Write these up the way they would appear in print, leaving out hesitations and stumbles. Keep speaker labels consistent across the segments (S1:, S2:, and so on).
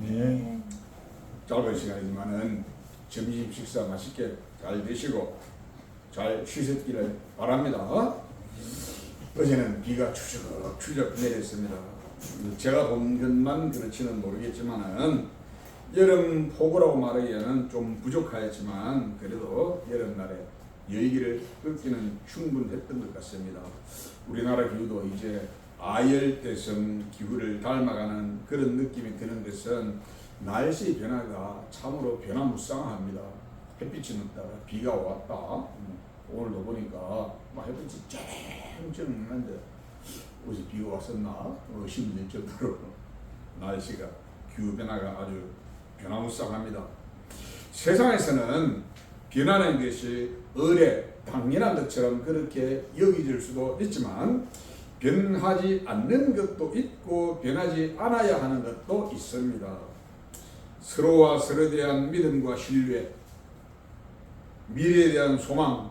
S1: 네.
S2: 짧은 시간이지만은 점심 식사 맛있게 잘 드시고 잘 쉬셨기를 바랍니다. 어제는 비가 추적추적 내렸습니다. 제가 본 것만 그렇지는 모르겠지만은 여름 폭우라고 말하기에는 좀 부족하였지만 그래도 여름날에 열기를 끄기는 충분했던 것 같습니다. 우리나라 기후도 이제 아열대성 기후를 닮아가는 그런 느낌이 드는 것은 날씨 변화가 참으로 변화무쌍합니다. 햇빛이 없다가 비가 왔다. 오늘도 보니까 막 햇빛이 쨍쨍한데 어제 비가 왔었나 의심될 정도로 날씨가 기후 변화가 아주 변화무쌍합니다. 세상에서는 변하는 것이 의례 당연한 것처럼 그렇게 여겨질 수도 있지만 변하지 않는 것도 있고 변하지 않아야 하는 것도 있습니다. 서로와 서로에 대한 믿음과 신뢰, 미래에 대한 소망,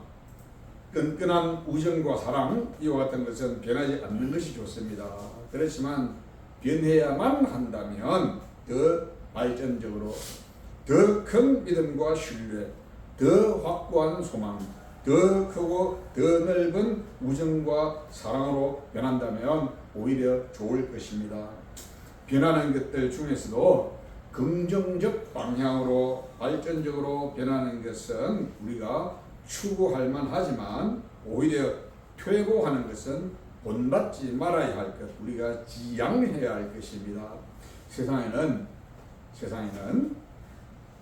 S2: 끈끈한 우정과 사랑, 이와 같은 것은 변하지 않는 것이 좋습니다. 그렇지만 변해야만 한다면 더 발전적으로 더 큰 믿음과 신뢰, 더 확고한 소망, 더 크고 더 넓은 우정과 사랑으로 변한다면 오히려 좋을 것입니다. 변하는 것들 중에서도 긍정적 방향으로 발전적으로 변하는 것은 우리가 추구할 만하지만 오히려 퇴보하는 것은 본받지 말아야 할 것, 우리가 지양해야 할 것입니다. 세상에는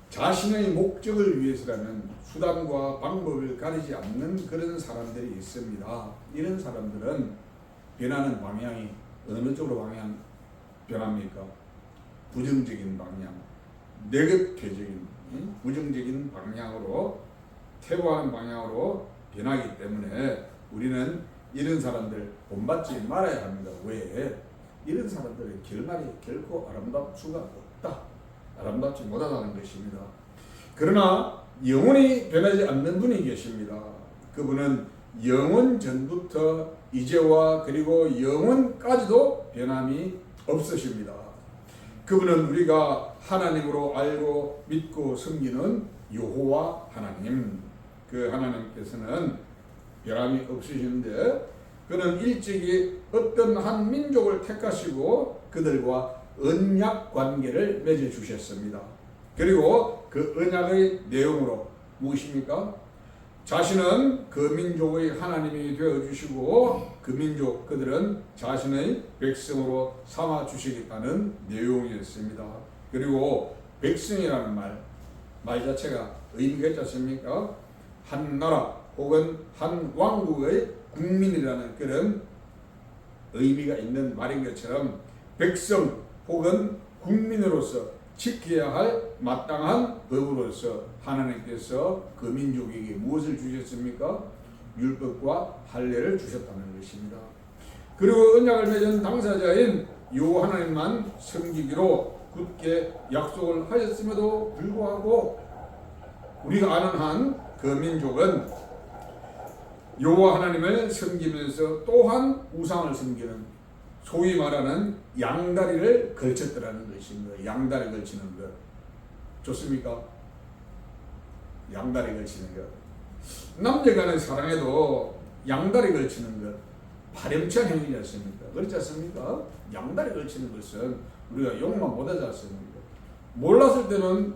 S2: 자신의 목적을 위해서라면 수단과 방법을 가리지 않는 그런 사람들이 있습니다. 이런 사람들은 변하는 방향이 어느 쪽으로 변합니까? 부정적인 방향, 네거티브적인 부정적인 방향으로 퇴보하는 방향으로 변하기 때문에 우리는 이런 사람들 본받지 말아야 합니다. 왜? 이런 사람들의 결말이 결코 아름다울 수가 없다. 아름답지 못하다는 것입니다. 그러나 영원히 변하지 않는 분이 계십니다. 그분은 영원 전부터 이제와 그리고 영원까지도 변함이 없으십니다. 그분은 우리가 하나님으로 알고 믿고 섬기는 여호와 하나님, 그 하나님께서는 변함이 없으시는데 그는 일찍이 어떤 한 민족을 택하시고 그들과 언약 관계를 맺어 주셨습니다. 그리고 그 언약의 내용으로 무엇입니까? 자신은 그 민족의 하나님이 되어 주시고 그 민족 그들은 자신의 백성으로 삼아 주시겠다는 내용이었습니다. 그리고 백성이라는 말 자체가 의미가 있지 않습니까? 한 나라 혹은 한 왕국의 국민이라는 그런 의미가 있는 말인 것처럼 백성 혹은 국민으로서 지켜야 할 마땅한 법으로서 하나님께서 그 민족에게 무엇을 주셨습니까? 율법과 할례를 주셨다는 것입니다. 그리고 언약을 맺은 당사자인 여호와 하나님만 섬기기로 굳게 약속을 하셨음에도 불구하고 우리가 아는 한 그 민족은 여호와 하나님을 섬기면서 또한 우상을 섬기는 소위 말하는 양다리를 걸쳤더라는 것입니다. 양다리 걸치는 것 좋습니까? 양다리 걸치는 것. 남녀간의 사랑에도 양다리 걸치는 것 파렴치한 행위지 않습니까? 그렇지 않습니까? 양다리 걸치는 것은 우리가 욕만 못하지 않습니까? 몰랐을 때는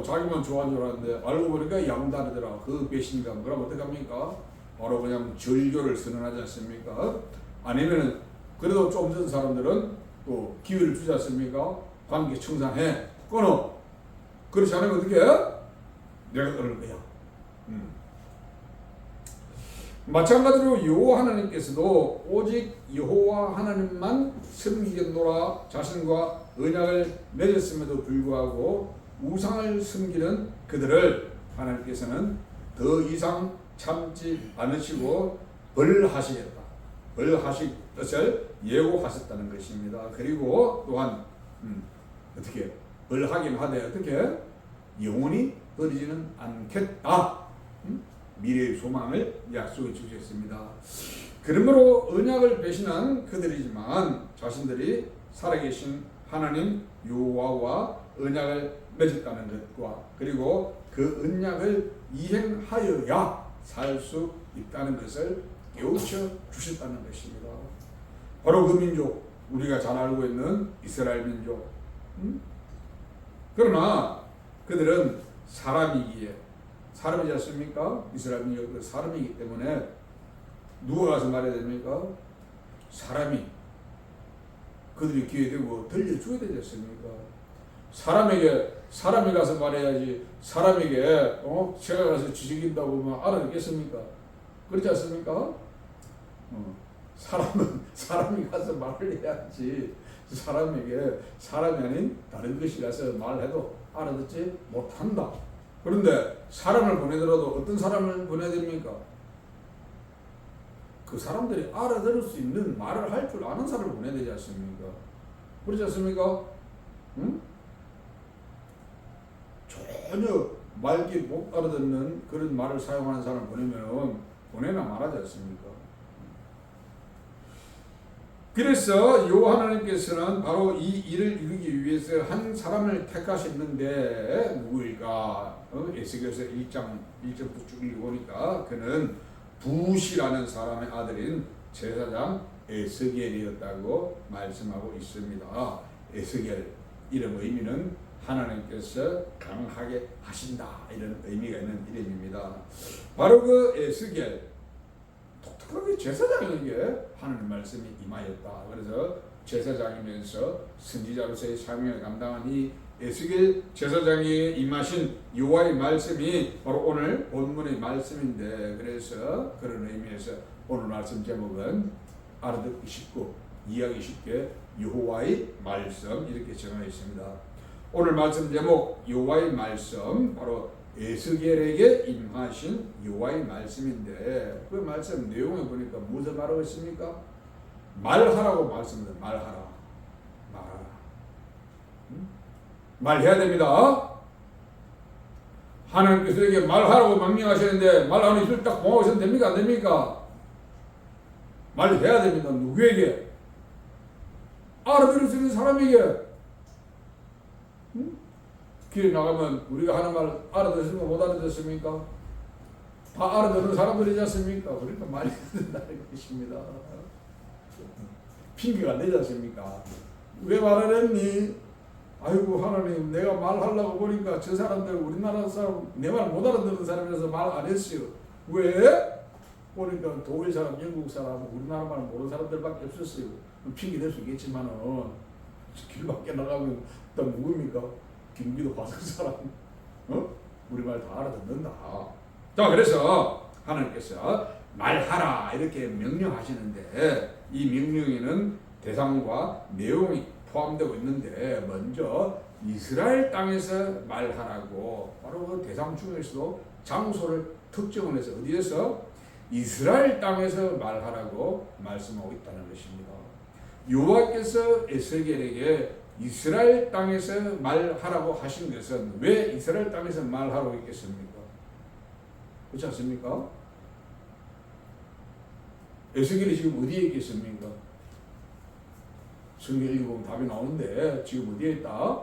S2: 자기만 좋아하는 줄 알았는데 알고 보니까 양다리더라. 그 배신감. 그럼 어떡합니까? 바로 그냥 절교를 선언하지 않습니까? 아니면은 그래도 좀 전 사람들은 또 기회를 주지 않습니까? 관계 청산해 끊어. 그렇지 않으면 어떻게 해? 내가 끊을 거야. 마찬가지로 여호와 하나님께서도 오직 여호와 하나님만 섬기겠노라 자신과 언약을 맺었음에도 불구하고 우상을 섬기는 그들을 하나님께서는 더 이상 참지 않으시고 벌하시겠다. 벌하실 것을 예고하셨다는 것입니다. 그리고 또한 어떻게 벌하긴 하되 어떻게 영원히 버리지는 않겠다. 미래의 소망을 약속해 주셨습니다. 그러므로 언약을 배신한 그들이지만 자신들이 살아계신 하나님 여호와와 언약을 맺었다는 것과 그리고 그 언약을 이행하여야 살 수 있다는 것을 깨우쳐 주셨다는 것입니다. 바로 그 민족, 우리가 잘 알고 있는 이스라엘 민족. 그러나 그들은 사람이기에, 사람이지 않습니까? 이스라엘 민족은 사람이기 때문에 누가 가서 말해야 됩니까? 사람이 그들이 귀에 대고 들려줘야 되지 않습니까? 사람이 가서 말해야지. 사람에게 제가 가서 지식인다고 하면 알아듣겠습니까? 그렇지 않습니까? 사람이 가서 말을 해야지. 사람에게 사람이 아닌 다른 것이 가서 말해도 알아듣지 못한다. 그런데 사람을 보내더라도 어떤 사람을 보내야 됩니까? 그 사람들이 알아들을 수 있는 말을 할 줄 아는 사람을 보내야 되지 않습니까? 그렇지 않습니까? 전혀 말기 못 알아듣는 그런 말을 사용하는 사람을 보내면 보내나 말하지 않습니까? 그래서 요 하나님께서는 바로 이 일을 이루기 위해서 한 사람을 택하셨는데 누구일까? 에스겔서 1장부터 쭉 읽어보니까 그는 붓이라는 사람의 아들인 제사장 에스겔이었다고 말씀하고 있습니다. 에스겔 이름 의미는 하나님께서 강하게 하신다 이런 의미가 있는 이름입니다. 바로 그 에스겔 독특하게 제사장에게 하나님 말씀이 임하였다. 그래서 제사장이면서 선지자로서의 사명을 감당한 이 에스겔 제사장에게 임하신 여호와의 말씀이 바로 오늘 본문의 말씀인데, 그래서 그런 의미에서 오늘 말씀 제목은 알아듣기 쉽고 이해하기 쉽게 여호와의 말씀 이렇게 정하여 있습니다. 오늘 말씀 제목 여호와의 말씀, 바로 에스겔에게 임하신 여호와의 말씀인데 그 말씀 내용에 보니까 무엇을 말하고 있습니까? 말하라고 말씀합니다. 말하라. 말해야 됩니다. 하나님께서 이렇게 말하라고 명령하시는데 말하는 입술 딱 봉하고 있으면 됩니까? 안 됩니까? 말해야 됩니다. 누구에게? 알아들을 수 있는 사람에게. 길에 나가면 우리가 하는 말 알아듣습니까? 못 알아듣습니까? 다 알아듣는 사람들이지 않습니까? 그러니까 말이 된다는 것입니다. 핑계가 안 되지 않습니까? 왜 말 안 했니? 아이고 하나님, 내가 말하려고 보니까 저 사람들 우리나라 사람 내 말 못 알아듣는 사람이라서 말 안 했어요. 왜? 보니까 독일 사람, 영국 사람, 우리나라 말 모르는 사람들밖에 없었어요. 핑계 될 수 있겠지만은 길 밖에 나가면 또 누굽니까? 경기도 화성 사람, 우리 말 다 알아듣는다. 자, 그래서 하나님께서 말하라 이렇게 명령하시는데 이 명령에는 대상과 내용이 포함되고 있는데 먼저 이스라엘 땅에서 말하라고, 바로 그 대상 중에서도 장소를 특정을 해서 어디에서? 이스라엘 땅에서 말하라고 말씀하고 있다는 것입니다. 여호와께서 에스겔에게 이스라엘 땅에서 말하라고 하신 것은 왜 이스라엘 땅에서 말하라고 했겠습니까? 그렇지 않습니까? 에스겔이 지금 어디에 있겠습니까? 성경 읽어보면 답이 나오는데 지금 어디에 있다?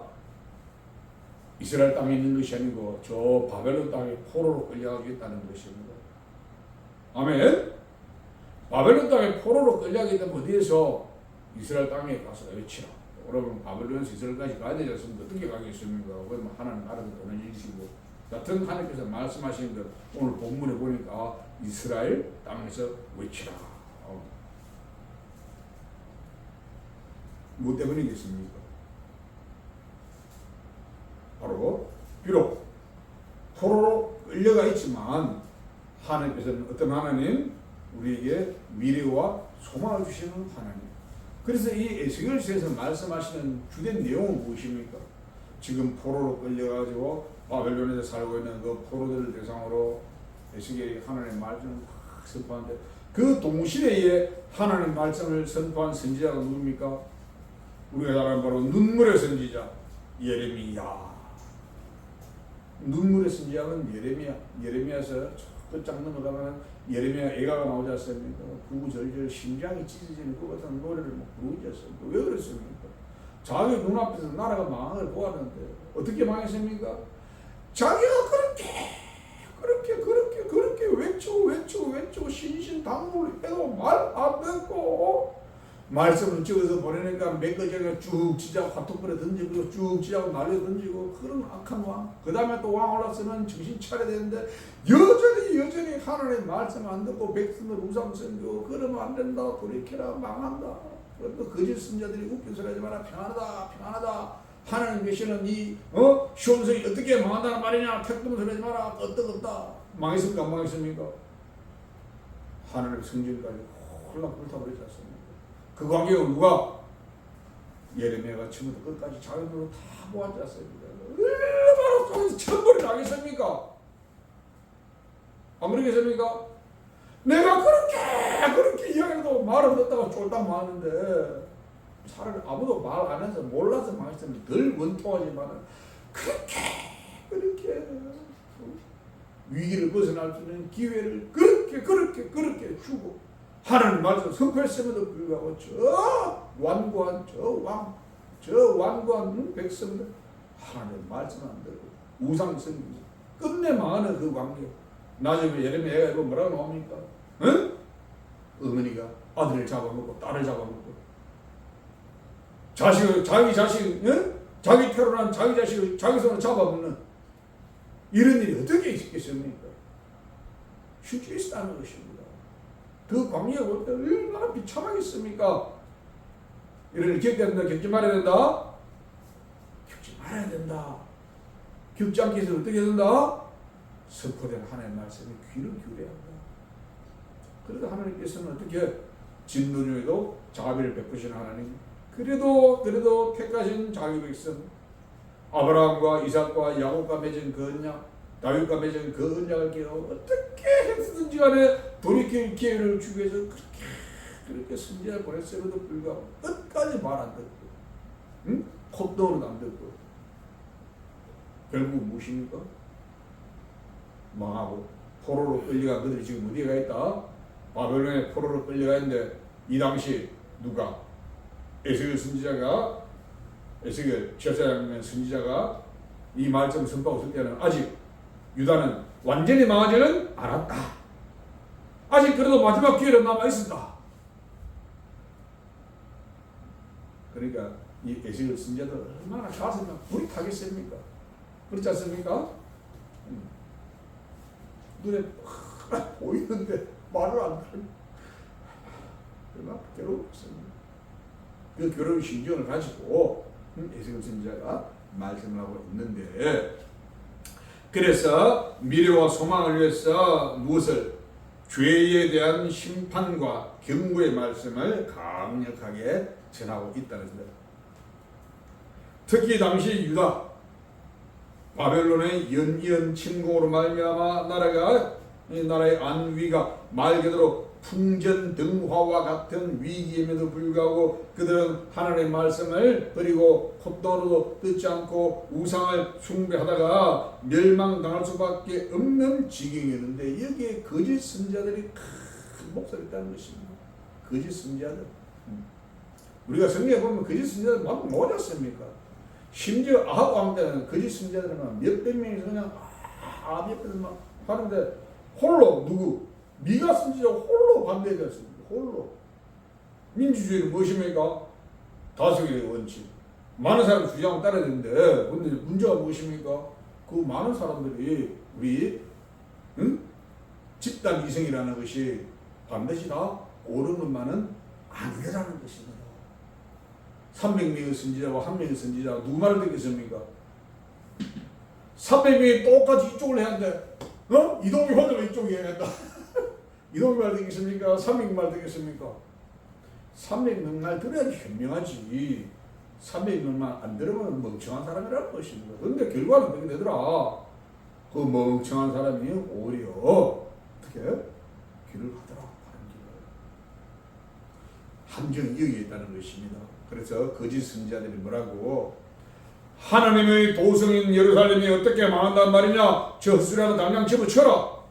S2: 이스라엘 땅에 있는 것이 아니고 저 바벨론 땅에 포로로 끌려가게 있다는 것입니다. 아멘? 바벨론 땅에 포로로 끌려가게 되면 어디에서? 이스라엘 땅에 가서 외치라. 여러분 바벨론에서 이스라엘까지 가야 되지 않습니까? 어떻게 가겠습니까? 그러면 하나님 나라를 도는 일이시고 같은 하나님께서 말씀하시는 것 오늘 본문에 보니까 이스라엘 땅에서 외치라. 뭐 때문이겠습니까? 바로 비록 포로로 끌려가 있지만 하나님께서는 어떤 하나님? 우리에게 미래와 소망을 주시는 하나님. 그래서 이 에스겔서에서 말씀하시는 주된 내용은 무엇입니까? 지금 포로로 끌려가지고 바벨론에서 살고 있는 그 포로들을 대상으로 에스겔이 하나님의 말씀을 막 선포하는데 그 동시대에 하나님 말씀을 선포한 선지자가 누굽니까? 우리가 잘 아는 바로 눈물의 선지자 예레미야. 눈물의 선지자는 예레미야서 끝장 넘어가면 예레미야 애가가 나오지 않습니까? 구구절절 심장이 찢어지는 것 같은 노래를 막 부르지 않습니까? 왜 그랬습니까? 자기 눈앞에서 나라가 망한 걸 보았는데 어떻게 망했습니까? 자기가 그렇게 외치고 신신당부를 해도 말 안 듣고 말씀을 찍어서 보내니까 몇 거지가 쭉 지자고 화투불에 던지고 쭉 지자고 날려 던지고 그런 악한 왕. 그 다음에 또 왕 올라서는 정신 차려야 되는데 여전히 하나님의 말씀 안 듣고 백성들 우상 섬기고 그러면 안 된다. 돌이켜라. 망한다. 또 거짓 선자들이 웃긴 소리 하지 마라. 평안하다. 하나님 계시는 이 시온성이 어떻게 망한다는 말이냐. 택도 소리 하지 마라. 끄떡없다. 망했습니까? 안 망했습니까? 하나님의 성전까지 홀랑 불타버리지 않습니까? 그 광경을 누가? 예레미야가 처음부터 끝까지 자기 눈으로 다 보았지 않습니까? 얼마나 속에서 천벌이 나겠습니까? 안 그러겠습니까? 내가 그렇게 이야기해도 말을 듣다가 쫄딱 망하는데 차라리 아무도 말 안 해서 몰라서 망했으면 덜 원통하지만 그렇게 위기를 벗어날 수 있는 기회를 그렇게 주고 하나님 말씀 선포했음에도 불구하고 저 완고한 백성들 하나님 말씀 안 듣고 우상 섬기고 끝내 망하는 그 관계. 나중에 예레미야가 이거 뭐라고 나옵니까? 응? 어머니가 아들을 잡아먹고 딸을 잡아먹고 자기 자식, 응? 자기 태어난 자기 자식을 자기 손으로 잡아먹는 이런 일이 어떻게 있겠습니까? 쉽지 있다는 것입니다. 그 광야가 볼 때 얼마나 비참하겠습니까? 이런 겪게 된다, 겪지 말아야 된다? 겪지 말아야 된다. 겪지 않기 위해서 어떻게 된다? 선포된 하나님의 말씀에 귀를 기울여야 한다. 그래도 하나님께서는 어떻게 진노중에도 자비를 베푸시는 하나님. 그래도 택하신 자기 백성 아브라함과 이삭과 야곱과 맺은 그 언약, 다윗과 맺은 그 언약을 깨고 어떻게 해서든지 간에 돌이킬 기회를 주기 위해서 그렇게 선지자를 보냈음에도 불구하고 끝까지 말 안 듣고, 응? 콧노는 안 듣고 결국 무엇입니까? 망하고 포로로 끌려간 그들이 지금 어디에 가 있다? 바벨론에 포로로 끌려가 있는데 이 당시 누가? 에스겔 선지자가 에스겔 제사장면 선지자가 이 말씀을 선포하고 있을 때는 아직 유다는 완전히 망하지는 않았다. 아직 그래도 마지막 기회는 남아있었다. 그러니까 이 에스겔 선지자들 얼마나 가슴이 불이 타겠습니까? 그렇지 않습니까? 눈에 보이는데 말을 안 하는 얼마나 괴로웠습니다. 그 괴로운 심정을 가지고 에스겔 선지자가 말씀을 하고 있는데, 그래서 미래와 소망을 위해서 무엇을? 죄에 대한 심판과 경고의 말씀을 강력하게 전하고 있다는 겁니다. 특히 당시 유다 바벨론의 연이은 침공으로 말미암아 나라의 안위가 말 그대로 풍전등화와 같은 위기임에도 불구하고 그들은 하나님의 말씀을 버리고 콧노로도 듣지 않고 우상을 숭배하다가 멸망당할 수밖에 없는 지경이었는데, 여기에 거짓 선지자들이 큰 목소리를 있다는 것입니다. 거짓 선지자들. 우리가 성경에 보면 거짓 선지자들 막 모였습니까? 심지어 아합 왕 때는 거짓 선지자들은 몇백 명이서 그냥 아합 옆에서 막 하는데 홀로 누구? 미가 선지자 홀로 반대했습니다. 홀로. 민주주의는 무엇입니까? 다수의 원칙. 많은 사람이 주장을 따라야 되는데, 근데 문제가 무엇입니까? 그 많은 사람들이 우리 집단 이성이라는 것이 반드시 다 옳은 것만은 아니라는 것입니다. 300명의 선지자와 1명의 선지자 누구 말을 듣겠습니까? 300명이 똑같이 이쪽을 해야 하는데 이동이 혼자만 이쪽에 해야 한다. 이동이 말 되겠습니까? 300 말 되겠습니까? 300명 말 들어야지 현명하지. 300명만 안 들으면 멍청한 사람이라는 것입니다. 그런데 결과는 그렇게 되더라. 그 멍청한 사람이 오히려 어떻게 길을 가더라. 함정이 여기에 있다는 것입니다. 그래서 거짓 선지자들이 뭐라고? 하나님의 도성인 예루살렘이 어떻게 망한단 말이냐? 저 헛소리라도 당장 집어쳐라.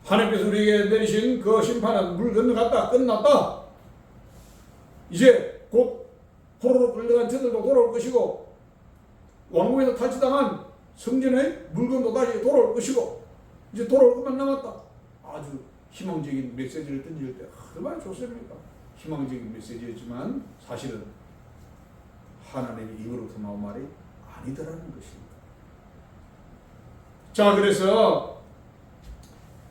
S2: 하나님께서 우리에게 내리신 그 심판은 물 건너갔다. 끝났다. 이제 포로로 끌려간 저들도 돌아올 것이고 왕궁에서 탈취당한 성전의 물건도 다시 돌아올 것이고 이제 돌아올 것만 남았다. 아주 희망적인 메시지를 던질 때 얼마나 좋습니까? 희망적인 메시지였지만 사실은 하나님의 입으로부터 나온 말이 아니더라는 것입니다. 자, 그래서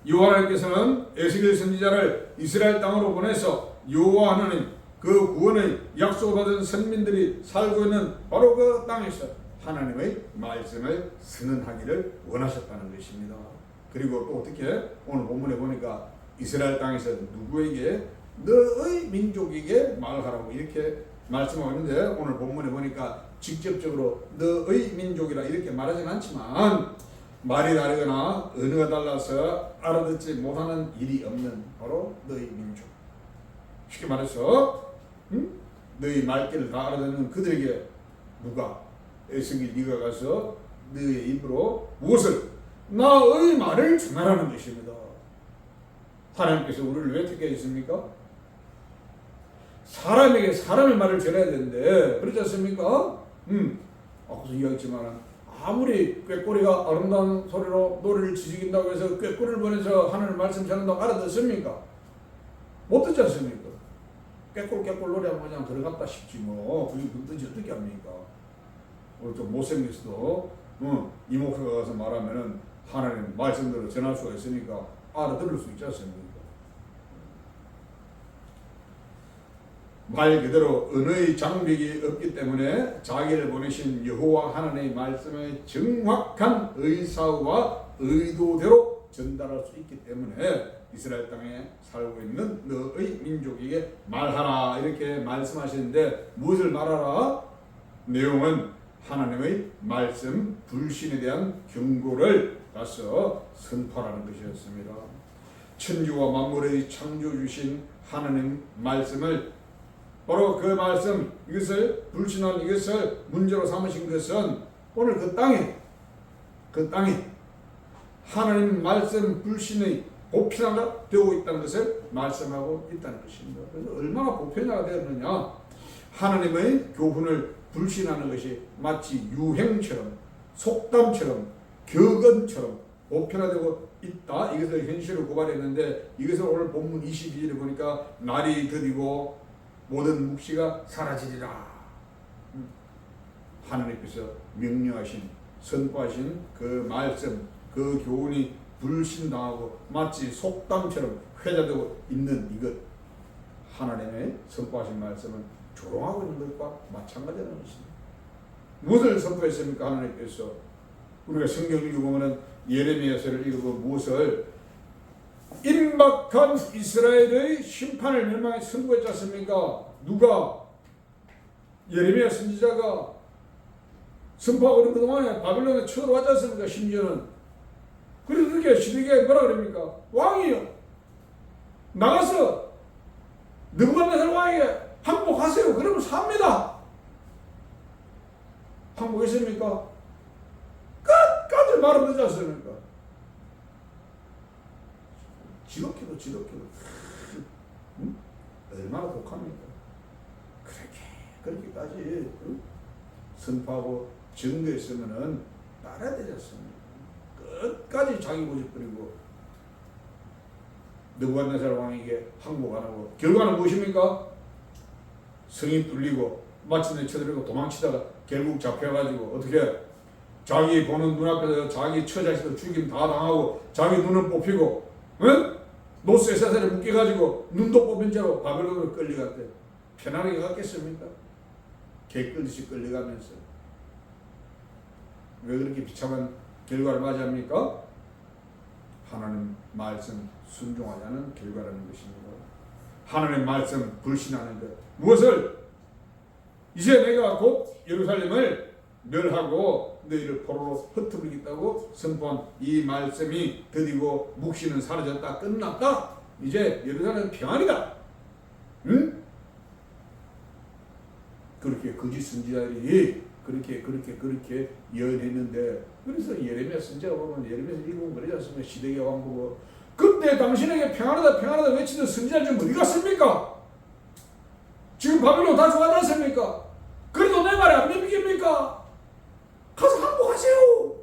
S2: 여호와 하나님께서는 에스겔 선지자를 이스라엘 땅으로 보내서 여호와 하나님 그 구원의 약속을 받은 선민들이 살고 있는 바로 그 땅에서 하나님의 말씀을 선언하기를 원하셨다는 것입니다. 그리고 또 어떻게 오늘 본문에 보니까 이스라엘 땅에서 누구에게 너의 민족에게 말하라고 이렇게 말씀하고 있는데 오늘 본문에 보니까 직접적으로 너의 민족이라 이렇게 말하지는 않지만 말이 다르거나 언어가 달라서 알아듣지 못하는 일이 없는 바로 너희 민족. 쉽게 말해서 너희 말귀를 다 알아듣는 그들에게 누가 에스겔 네가 가서 너의 입으로 무엇을 나의 말을 전하라는 것입니다. 하나님께서 우리를 왜 택해 주십니까? 사람에게 사람의 말을 전해야 되는데 그렇지 않습니까? 아까도 이야기했지만 아무리 꾀꼬리가 아름다운 소리로 노래를 지지긴다고 해서 꾀꼬리를 보내서 하나님 말씀 전한다고 알아듣습니까? 못 듣지 않습니까? 꾀꼬리 노래하면 그냥 들어갔다 싶지 뭐 그게 듣든지 어떻게 합니까? 오늘 좀 못생겼어도 이목회가 가서 말하면은 하나님 말씀대로 전할 수가 있으니까 알아들을 수 있지 않습니까? 말 그대로 언어의 장벽이 없기 때문에 자기를 보내신 여호와 하나님의 말씀의 정확한 의사와 의도대로 전달할 수 있기 때문에 이스라엘 땅에 살고 있는 너의 민족에게 말하라 이렇게 말씀하시는데 무엇을 말하라? 내용은 하나님의 말씀 불신에 대한 경고를 가서 선포하는 것이었습니다. 천지와 만물의 창조 주신 하나님 말씀을 바로 그 말씀 이것을 불신한 이것을 문제로 삼으신 것은 오늘 그 땅에 하나님 말씀 불신의 보편화가 되고 있다는 것을 말씀하고 있다는 것입니다. 그래서 얼마나 보편화가 되었느냐? 하나님의 교훈을 불신하는 것이 마치 유행처럼 속담처럼 격언처럼 보편화되고 있다. 이것을 현실을 고발했는데 이것을 오늘 본문 22절에 보니까 날이 더디고 모든 묵시가 사라지리라. 하나님께서 명령하신 선포하신 그 말씀 그 교훈이 불신당하고 마치 속담처럼 회자되고 있는 이것 하나님의 선포하신 말씀은 조롱하고 있는 것과 마찬가지라는 것입니다. 무엇을 선포했습니까? 하나님께서 우리가 성경을 읽어보면 예레미야서를 읽어보면 무엇을 임박한 이스라엘의 심판을 멸망에 선고했지 않습니까? 누가? 예레미야 선지자가 선포하고 있는 그동안에 바빌론에 쳐들어왔지 않습니까? 심지어는 그래서 그렇게 시드기야에 뭐라 그럽니까? 왕이요 나가서 느부갓네살 왕에게 항복하세요. 그러면 삽니다. 항복했습니까? 끝까지 말을 듣지 않습니까? 지독해도 얼마나 독합니까? 그렇게까지 선포하고 증거했으면은 따라야 되지 않습니까? 끝까지 자기 고집 부리고 느부갓네살 왕에게 항복 안 하고 결과는 무엇입니까? 성이 뚫리고 마침내 쳐들고 도망치다가 결국 잡혀가지고 어떻게 자기 보는 눈앞에서 자기 처자식도 죽임 다 당하고 자기 눈은 뽑히고 응? 노스에 사살에 묶여가지고 눈도 뽑힌 채로 바벨론으로 끌려갔대. 편안하게 갔겠습니까? 개 끌듯이 끌려가면서 왜 그렇게 비참한 결과를 맞이합니까? 하나님 말씀 순종하지 않은 결과라는 것입니다. 하나님 말씀 불신하는 것 무엇을? 이제 내가 곧 예루살렘을 멸하고 너희를 포로로 흩어버리겠다고 선포한 이 말씀이 드디어 묵시는 사라졌다. 끝났다. 이제 예루살렘 평안이다. 응? 그렇게 거짓 선지자들이 그렇게 예언했는데 그래서 예레미야 선지자가 보면 예레미야 읽으면 그러지 않습니까? 시드기야 왕 보고 그때 당신에게 평안하다 외치던 선지자 좀 어디 갔습니까? 지금 바빌론 다 좋아하지 않습니까? 있습니까? 가서 항복하세요.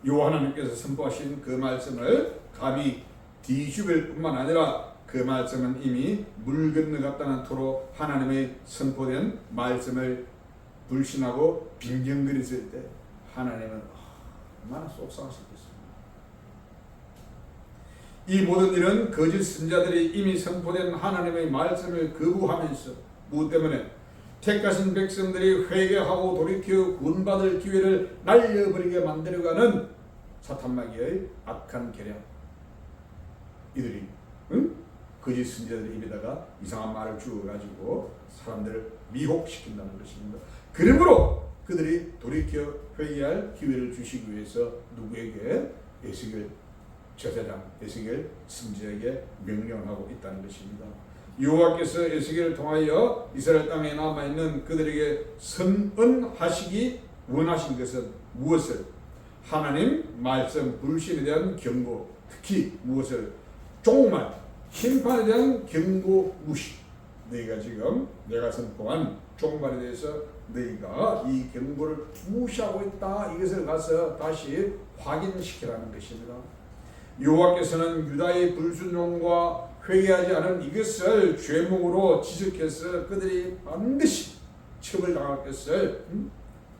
S2: 요 하나님께서 선포하신 그 말씀을 감히 뒤집을 뿐만 아니라 그 말씀은 이미 물 건너갔다는 토로 하나님의 선포된 말씀을 불신하고 빈정거렸을 때 하나님은 얼마나 속상하셨겠습니까? 이 모든 일은 거짓 선자들이 이미 선포된 하나님의 말씀을 거부하면서 무엇 때문에 택하신 백성들이 회개하고 돌이켜 구원받을 기회를 날려버리게 만들어가는 사탄마귀의 악한 계략. 이들이 거짓 선자들의 입에다가 이상한 말을 주어가지고 사람들을 미혹시킨다는 것입니다. 그러므로 그들이 돌이켜 회개할 기회를 주시기 위해서 누구에게? 에스겔 제사장 에스겔 선지자에게 명령하고 있다는 것입니다. 여호와께서 에스겔을 통하여 이스라엘 땅에 남아있는 그들에게 선언하시기 원하신 것은 무엇을? 하나님 말씀 불신에 대한 경고, 특히 무엇을? 종말, 심판에 대한 경고 무시. 너희가 지금 내가 선포한 종말에 대해서 너희가 이 경고를 무시하고 있다. 이것을 가서 다시 확인시키라는 것입니다. 여호와께서는 유다의 불순종과 회개하지 않은 이것을 죄목으로 지적해서 그들이 반드시 처벌당할 것을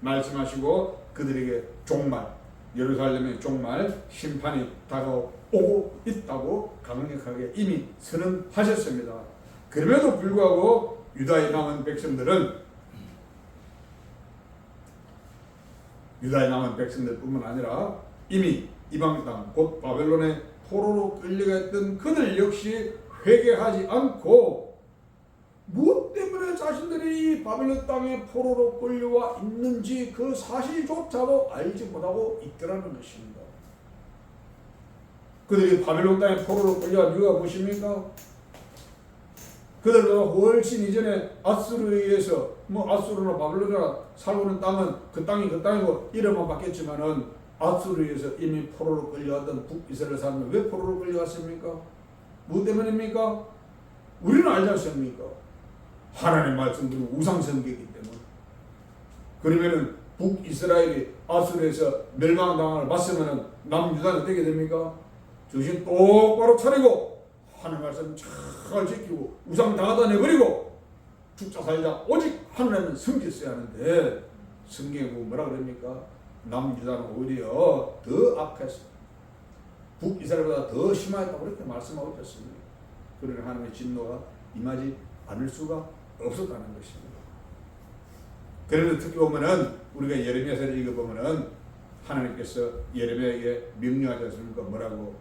S2: 말씀하시고 그들에게 종말, 예루살렘의 종말, 심판이 다가오고 있다고 강력하게 이미 선언하셨습니다. 그럼에도 불구하고 유다에 남은 백성들은 뿐만 아니라 이미 이방 땅 곧 바벨론의 포로로 끌려가 있던 그들 역시 회개하지 않고 무엇 때문에 자신들이 바벨론 땅에 포로로 끌려와 있는지 그 사실조차도 알지 못하고 있더라는 것입니다. 그들이 바벨론 땅에 포로로 끌려간 이유가 무엇입니까? 그들보다 훨씬 이전에 아수르에 의해서 아수르나 바벨론이나 살고 있는 땅은 그 땅이고 이름만 바뀌었지만은 아수르에 의해서 이미 포로로 끌려왔던 북이스라엘 사람은 왜 포로로 끌려왔습니까? 무엇 때문입니까? 우리는 알지 않습니까? 하나님의 말씀들은 우상성계이기 때문에. 그러면은 북이스라엘이 아수르에서 멸망당을 맞으면은 남유다는 어떻게 됩니까? 정신 똑바로 차리고 하나님의 말씀 잘 지키고 우상 다 걷어내버리고 죽자 살자 오직 하나님은 섬겼어야 하는데 성경에 보면 뭐라 그럽니까? 남유다는 오히려 더 악했습니다. 북이스라엘보다 더 심하였다고 그렇게 말씀하고 있었습니다. 그러나 하나님의 진노가 임하지 않을 수가 없었다는 것입니다. 그래서 특히 보면은 우리가 예레미야서를 읽어보면은 하나님께서 예레미야에게 명령하지 않습니까? 뭐라고?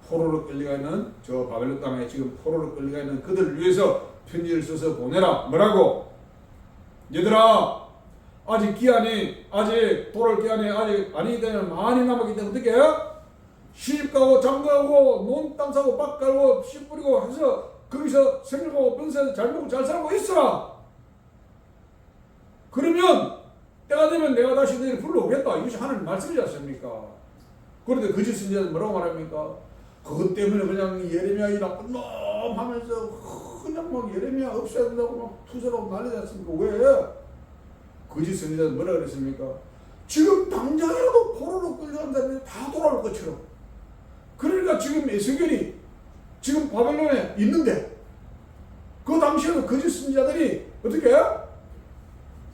S2: 포로로 끌려가 있는 저 바벨론 땅에 지금 포로로 끌려가 있는 그들을 위해서 편지를 써서 보내라. 뭐라고? 얘들아, 아직 기한이 아직 돌아올 기한이 아직 아니기 때문에 많이 남았기 때문에 어떻게 해? 시집가고 장가가고 논 땅 사고 밭 갈고 씨 뿌리고 해서 거기서 생활하고 번세서 잘 먹고 잘 살고 있어라. 그러면 때가 되면 내가 다시 너희를 불러오겠다. 이것이 하나님 말씀이지 않습니까? 그런데 거짓 선지자는 뭐라고 말합니까? 그것 때문에 그냥 예레미야 이 나쁜 놈 하면서 그냥 막 예레미야 없애야 된다고 막 투서라고 난리지 않습니까? 왜? 거짓 선지자는 뭐라 그랬습니까? 지금 당장이라도 포로로 끌려간 사람들이 다 돌아올 것처럼. 그러니까 지금 에스겔이 지금 바벨론에 있는데 그 당시에도 거짓 선지자들이 어떻게 해?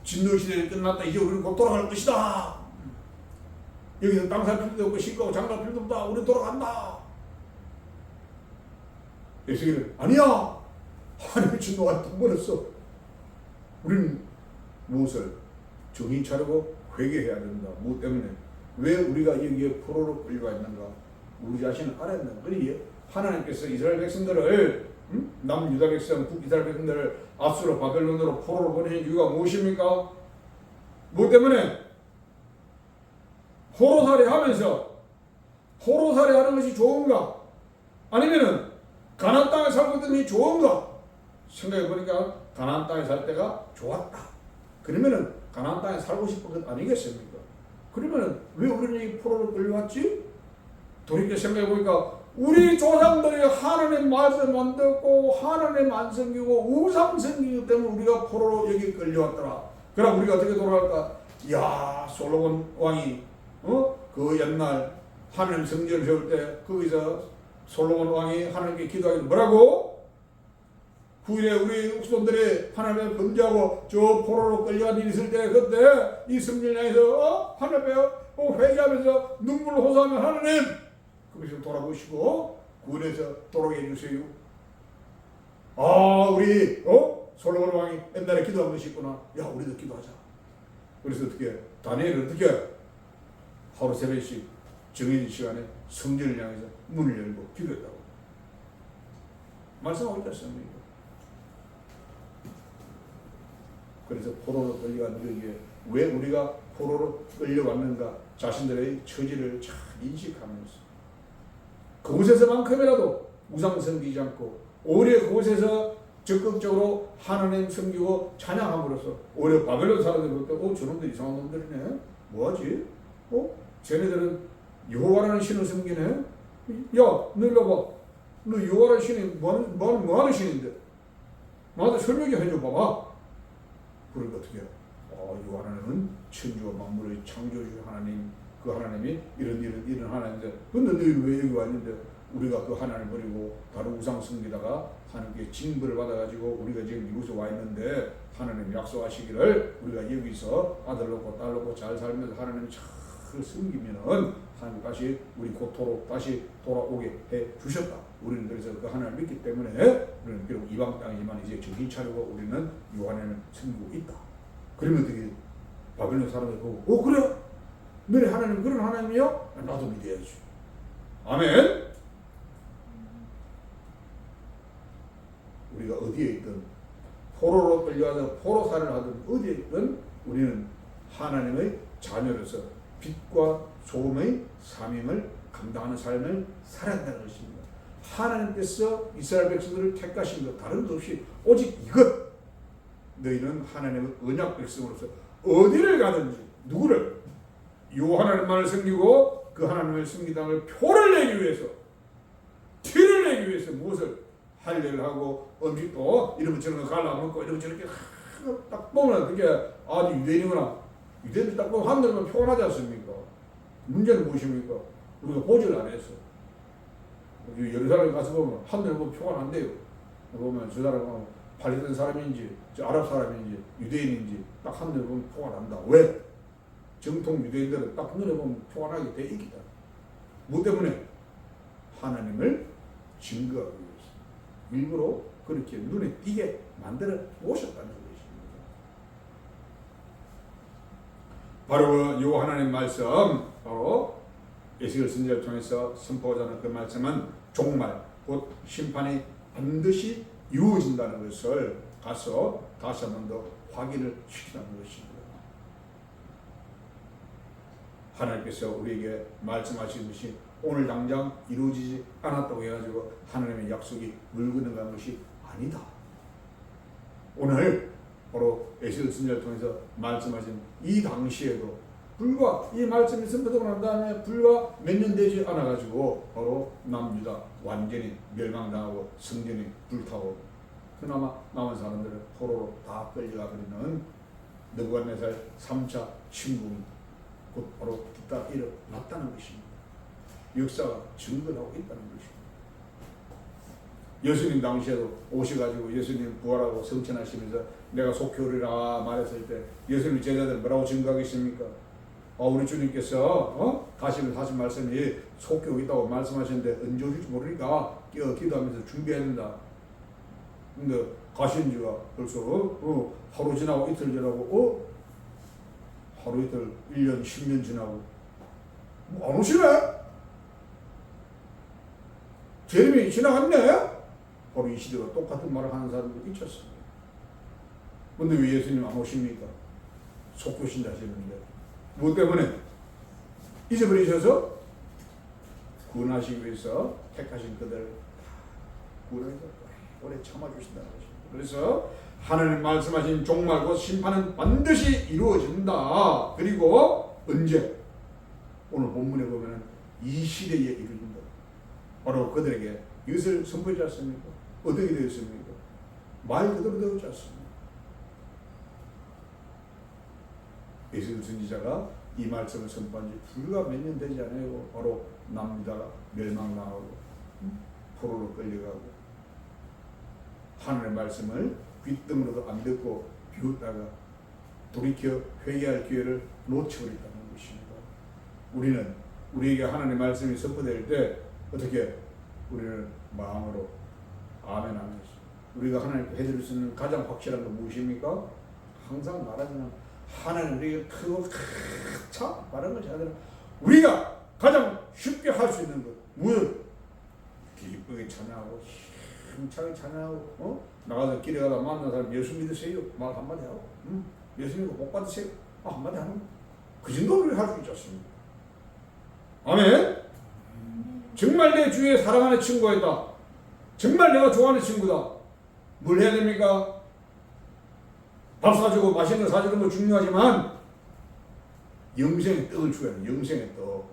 S2: 진노 시대가 끝났다. 이제 우리는 곧 돌아갈 것이다. 여기서 땅 살 필요도 없고 시가고 장갈 필요도 없다. 우리 돌아간다. 에스겔은 아니야. 하나님의 진노가 통보했어. 우리는 무엇을? 정신 차리고 회개해야 된다. 무엇 때문에? 왜 우리가 여기에 포로로 끌려가 있는가? 우리 자신을 알아야 된다. 그러니 하나님께서 이스라엘 백성들을 남유다 백성, 북이스라엘 백성들을 아수르 바벨론으로 포로로 보내신 이유가 무엇입니까? 무엇 때문에? 포로살이 하면서 포로살이 하는 것이 좋은가? 아니면은 가나안 땅에 살고 있던 게 좋은가? 생각해 보니까 가나안 땅에 살 때가 좋았다. 그러면은 가나안 땅에 살고 싶은 것 아니겠습니까? 그러면은 왜 우리는 이 포로로 끌려왔지? 돌이켜 생각해 보니까 우리 조상들이 하나님 말씀 안 듣고 하나님 안 섬기고 우상 섬기기 때문에 우리가 포로로 여기 끌려왔더라. 그럼 우리가 어떻게 돌아갈까? 야, 솔로몬 왕이 그 옛날 하나님 성전을 세울 때 거기서 솔로몬 왕이 하나님께 기도하기 뭐라고? 후일에 우리 후손들이 하나님을 범죄하고 저 포로로 끌려간 일이 있을 때 그때 이 성전을 향해서 하나님 앞에 회개하면서 눈물을 호소하면 하나님 그것을 돌아보시고 구원해서 돌아오게 해주세요. 아, 우리 솔로몬 왕이 옛날에 기도한 것이 있구나. 야, 우리도 기도하자. 그래서 어떻게 다니엘은 어떻게 하루 새벽씩 정해진 시간에 성전을 향해서 문을 열고 기도했다고 말씀하고 있지 않습니까? 그래서 포로로 끌려간 우리에게 왜 우리가 포로로 끌려왔는가 자신들의 처지를 잘 인식하면서 그곳에서만큼이라도 우상 섬기지 않고 오히려 그곳에서 적극적으로 하나님 섬기고 찬양함으로써 오히려 바벨론 사람들이 볼 때 저놈들 이상한 놈들이네. 뭐하지? 쟤네들은 여호와라는 신을 섬기네. 야, 너 일로 와봐. 너 여호와라는 신이 뭐하는 신인데? 나한테 설명 좀 해줘 봐봐. 그러니까 어떻게 해요? 여호와는 천지와 만물의 창조주 하나님, 그 하나님이 이런 하나님인데 근데 너희 왜 여기 왔는데 우리가 그 하나님을 버리고 다른 우상 섬기다가 하나님께 징벌을 받아가지고 우리가 지금 이곳에 와 있는데 하나님 약속하시기를 우리가 여기서 아들 놓고 딸 놓고 잘 살면서 하나님 잘 섬기면은 하나님 다시 우리 고토로 다시 돌아오게 해 주셨다. 우리는 그래서 그 하나님을 믿기 때문에 우리는 비록 이방 땅이지만 이제 정신 차리고 우리는 이 하나님을 섬기고 있다. 그러면 어떻게 바벨론 사람들 보고 그래? 너네 하나님 그런 하나님이요? 나도 믿어야지. 아멘. 우리가 어디에 있든 포로로 끌려와서 포로살을 하든 어디에 있든 우리는 하나님의 자녀로서 빛과 소금의 사명을 감당하는 삶을 살아야 한다는 것입니다. 하나님께서 이스라엘 백성들을 택하신 것 다른 것 없이 오직 이것. 너희는 하나님의 언약 백성으로서 어디를 가든지 누구를 요 하나님만을 섬기고 그 하나님을 섬기다는 표를 내기 위해서 티를 내기 위해서 무엇을 할례를 하고 음식도 이러면 저런 거 갈라먹고 이러면 저렇게 딱 보면 어떻게 유대인이구나. 유대인들 딱 보면 하늘만 표가 나지 않습니까? 문제는 무엇입니까? 우리가 보지를 안 했어. 예루살렘 가서 보면 하늘에 보면 표가 난대요. 보면 저 사람은 팔레스타인 사람인지 저 아랍 사람인지 유대인인지 딱 하늘에 보면 표가 난다. 왜? 정통 유대인들은 딱 눈에 보면 표가 나게 돼 있기 때문에. 뭐 때문에? 하나님을 증거하기 위해서 일부러 그렇게 눈에 띄게 만들어 오셨다는 것입니다. 바로 요 하나님 말씀, 바로 에스겔 선지자를 통해서 선포하자는 그 말씀은 종말, 곧 심판이 반드시 이루어진다는 것을 가서 다시 한 번 더 확인을 시키는 것입니다. 하나님께서 우리에게 말씀하신 것이 오늘 당장 이루어지지 않았다고 해가지고 하나님의 약속이 물건을 간 것이 아니다. 오늘 바로 에스겔 선지자를 통해서 말씀하신 이 당시에도 불과 이 말씀이 선포되고 난 다음에 불과 몇 년 되지 않아가지고 바로 남유다 완전히 멸망당하고 성전이 불타고 그나마 남은 사람들을 포로로 다 끌려가 버리는 느부갓네살 3차 침공이 곧 바로 뒤따라 일어났다는 것입니다. 역사가 증거하고 있다는 것입니다. 예수님 당시에도 오셔가지고 예수님 부활하고 성천하시면서 내가 속교리라 말했을 때 예수님 제자들 뭐라고 증거하겠습니까? 우리 주님께서 가시면서 하신 말씀이 속교 있다고 말씀하셨는데 언제 오실지 모르니까 기도하면서 준비해야 된다. 근데 가신 지가 벌써 하루 지나고 이틀 지나고 하루 이틀 1년 10년 지나고 안 오시네? 재림이 지나갔네? 바로 이 시대가 똑같은 말을 하는 사람도 있었습니다. 근데 왜 예수님 안 오십니까? 속교신다 하시는데 뭐 때문에? 잊어버리셔서 구원하시기 위해서 택하신 그들 구원해서 오래 참아주신다는 것입니다. 그래서 하나님 말씀하신 종말 곧 심판은 반드시 이루어진다. 그리고 언제? 오늘 본문에 보면 이 시대에 이루어진다. 바로 그들에게 이것을 선포하지 않습니까? 어떻게 되었습니까? 말 그대로 되었지 않습니까? 예수 선지자가 이 말씀을 선포한 지 불과 몇 년 되지 않아요. 바로 남유다가 멸망당하고 포로로 끌려가고 하나님의 말씀을 귓등으로도 안 듣고 비웃다가 돌이켜 회개할 기회를 놓쳐버렸다는 것입니다. 우리는 우리에게 하나님의 말씀이 선포될 때 어떻게 우리는 마음으로 아멘 하면서 우리가 하나님께 해드릴 수 있는 가장 확실한 건 무엇입니까? 항상 말하지만 하나님 우리가 크고 참 말하는 걸 잘하잖아. 우리가 가장 쉽게 할 수 있는 것 무엇? 기쁘게 찬양하고 힘차게 찬양하고 나가서 길에 가다 만난 사람 예수 믿으세요 말 한마디 하고 예수 믿고 복 받으세요 한마디 하는 그 정도로 할 수 있지 않습니까? 아멘. 정말 내 주위에 사랑하는 친구가 있다. 정말 내가 좋아하는 친구다. 뭘 해야 됩니까? 밥 사주고 맛있는 거 사주는 거 중요하지만 영생의 떡을 줘야 돼. 영생의 떡,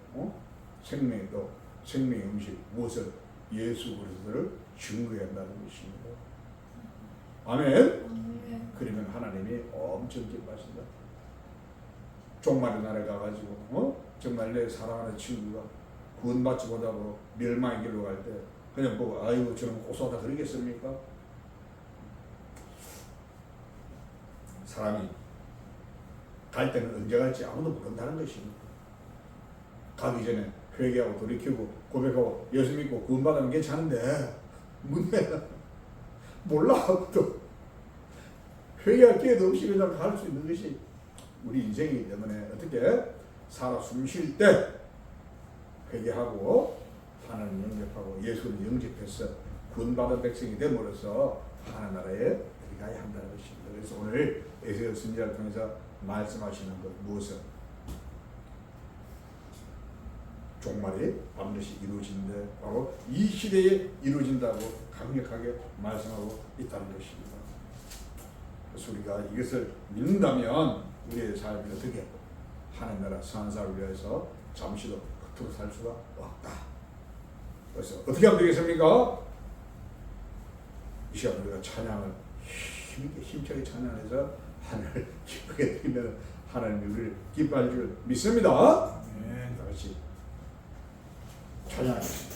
S2: 생명의 떡, 생명의 음식 무엇을? 예수 그리스도를 증거해야 한다는 것입니다. 아멘. 그러면 하나님이 엄청 기뻐하신다. 종말의 날에 가가지고 정말 내 사랑하는 친구가 구원받지 못하고 멸망의 길로 갈 때 그냥 보고 아이고 저는 고소하다 그러겠습니까? 사람이 갈 때는 언제 갈지 아무도 모른다는 것입니다. 가기 전에 회개하고 돌이키고 고백하고 예수 믿고 구원받으면 괜찮은데 문제는 몰라 또 회개할 기회도 없이 그냥 갈 수 있는 것이 우리 인생이기 때문에 어떻게 살아 숨 쉴 때 회개하고 하나님 영접하고 예수를 영접해서 구원받은 백성이 됨으로써 하나님 나라에 들어가야 한다는 것입니다. 그래서 오늘 에스겔 선지자를 통해서 말씀하시는 것 무엇은? 종말이 반드시 이루어진다. 바로 이 시대에 이루어진다고 강력하게 말씀하고 있다는 것입니다. 그래서 우리가 이것을 믿는다면 우리의 삶이 어떻게 하나님 나라 선사를 위해서 잠시도 겉으로 살 수가 없다. 그래서 어떻게 하면 되겠습니까? 이 시간 우리가 찬양을 힘차게 찬양해서 하나님을 기쁘게 드리면 하나님이 우리를 기뻐할 줄 믿습니다. 다 같이 찬양하겠습니다.